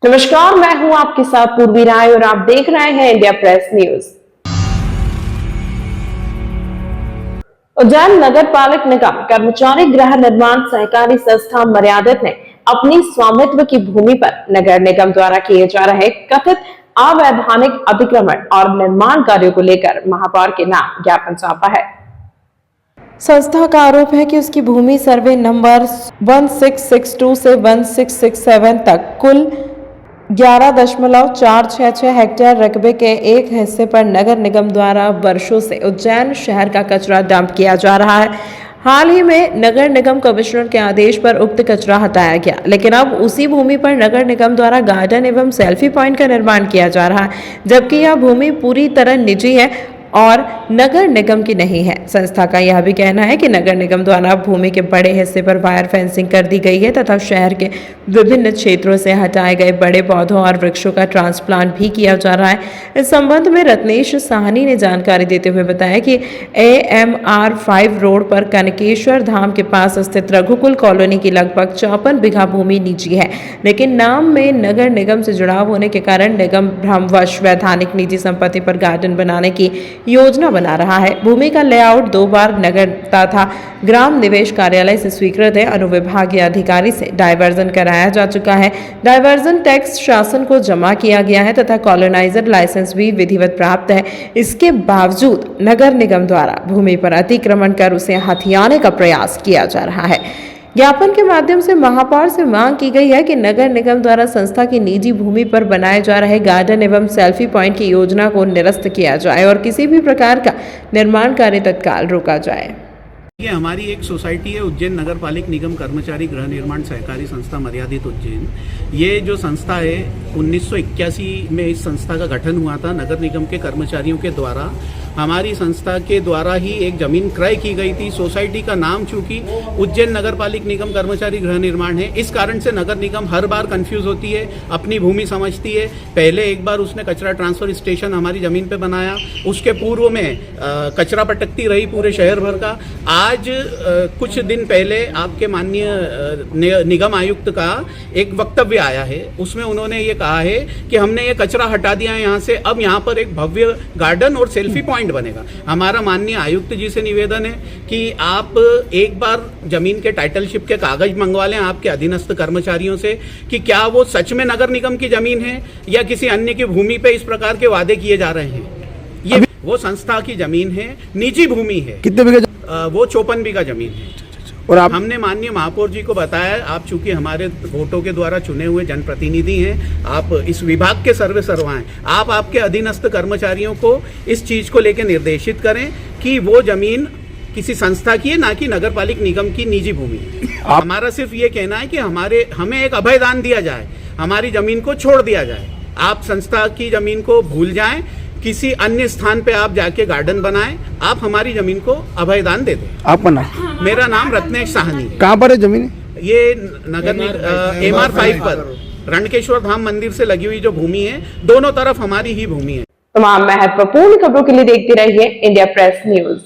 नमस्कार, मैं हूं आपके साथ पूर्वी राय और आप देख रहे हैं इंडिया प्रेस न्यूज। उज्जैन नगर पालिक निगम कर्मचारी गृह निर्माण सहकारी संस्था मर्यादित ने अपनी स्वामित्व की भूमि पर नगर निगम द्वारा किए जा रहे कथित अवैधानिक अतिक्रमण और निर्माण कार्यों को लेकर महापौर के नाम ज्ञापन सौंपा है। संस्था का आरोप है कि उसकी भूमि सर्वे नंबर 1662 से 1667 तक कुल 11.466 हेक्टेयर रकबे के एक हिस्से पर नगर निगम द्वारा वर्षों से उज्जैन शहर का कचरा डंप किया जा रहा है। हाल ही में नगर निगम कमिश्नर के आदेश पर उक्त कचरा हटाया गया, लेकिन अब उसी भूमि पर नगर निगम द्वारा गार्डन एवं सेल्फी पॉइंट का निर्माण किया जा रहा है, जबकि यह भूमि पूरी तरह निजी है और नगर निगम की नहीं है। संस्था का यह भी कहना है कि नगर निगम द्वारा भूमि के बड़े हिस्से पर वायर फेंसिंग कर दी गई है तथा शहर के विभिन्न क्षेत्रों से हटाए गए बड़े पौधों और वृक्षों का ट्रांसप्लांट भी किया जा रहा है। इस संबंध में रत्नेश साहनी ने जानकारी देते हुए बताया कि AMR 5 रोड पर कनकेश्वर धाम के पास स्थित रघुकुल कॉलोनी की लगभग 54 बीघा भूमि निजी है, लेकिन नाम में नगर निगम से जुड़ाव होने के कारण निगम भ्रमवश वैधानिक निजी संपत्ति पर गार्डन बनाने की योजना बना रहा है। भूमि का लेआउट 2 बार नगर तथा ग्राम निवेश कार्यालय से स्वीकृत है। अनुविभागीय अधिकारी से डायवर्जन कराया जा चुका है। डायवर्जन टैक्स शासन को जमा किया गया है तथा कॉलोनाइजर लाइसेंस भी विधिवत प्राप्त है। इसके बावजूद नगर निगम द्वारा भूमि पर अतिक्रमण कर उसे हथियाने का प्रयास किया जा रहा है। ज्ञापन के माध्यम से महापौर से मांग की गई है कि नगर निगम द्वारा संस्था की निजी भूमि पर बनाए जा रहे गार्डन एवं सेल्फी पॉइंट की योजना को निरस्त किया जाए और किसी भी प्रकार का निर्माण कार्य तत्काल रोका जाए। ये हमारी एक सोसाइटी है उज्जैन नगर पालिक निगम कर्मचारी गृह निर्माण सहकारी संस्था मर्यादित उज्जैन। ये जो संस्था है 1981 में इस संस्था का गठन हुआ था। नगर निगम के कर्मचारियों के द्वारा हमारी संस्था के द्वारा ही एक जमीन क्रय की गई थी। सोसाइटी का नाम चूंकि उज्जैन नगर पालिक निगम कर्मचारी गृह निर्माण है, इस कारण से नगर निगम हर बार कंफ्यूज होती है, अपनी भूमि समझती है। पहले एक बार उसने कचरा ट्रांसफर स्टेशन हमारी जमीन पे बनाया, उसके पूर्व में कचरा पटकती रही पूरे शहर भर का। आज कुछ दिन पहले आपके माननीय निगम आयुक्त का एक वक्तव्य आया है, उसमें उन्होंने ये कहा है कि हमने ये कचरा हटा दिया है यहाँ से, अब यहाँ पर एक भव्य गार्डन और सेल्फी पॉइंट बनेगा। हमारा माननीय आयुक्त जी से निवेदन है कि आप एक बार जमीन के टाइटलशिप के कागज मंगवा लें आपके अधीनस्थ कर्मचारियों से कि क्या वो सच में नगर निगम की जमीन है या किसी अन्य की भूमि पे इस प्रकार के वादे किए जा रहे हैं। ये वो संस्था की जमीन है, निजी भूमि है। कितने बीघा? वो 54 बीघा जमीन है। और हमने माननीय महापौर जी को बताया, आप चूंकि हमारे वोटों के द्वारा चुने हुए जनप्रतिनिधि हैं, आप इस विभाग के सर्वे सर्वा हैं, आप आपके अधीनस्थ कर्मचारियों को इस चीज को लेकर निर्देशित करें कि वो जमीन किसी संस्था की है, ना कि नगर पालिक निगम की निजी भूमि। हमारा सिर्फ ये कहना है कि हमें एक अभयदान दिया जाए, हमारी जमीन को छोड़ दिया जाए। आप संस्था की जमीन को भूल जाएं, किसी अन्य स्थान पे आप जाके गार्डन बनाएं, आप हमारी जमीन को अभयदान दे दें। आपका नाम? मेरा नाम रत्नेश साहनी। कहाँ पर है जमीन? ये नगर AMR 5 पर रणकेश्वर धाम मंदिर से लगी हुई जो भूमि है, दोनों तरफ हमारी ही भूमि है। तमाम महत्वपूर्ण खबरों के लिए देखते रहिए इंडिया प्रेस न्यूज।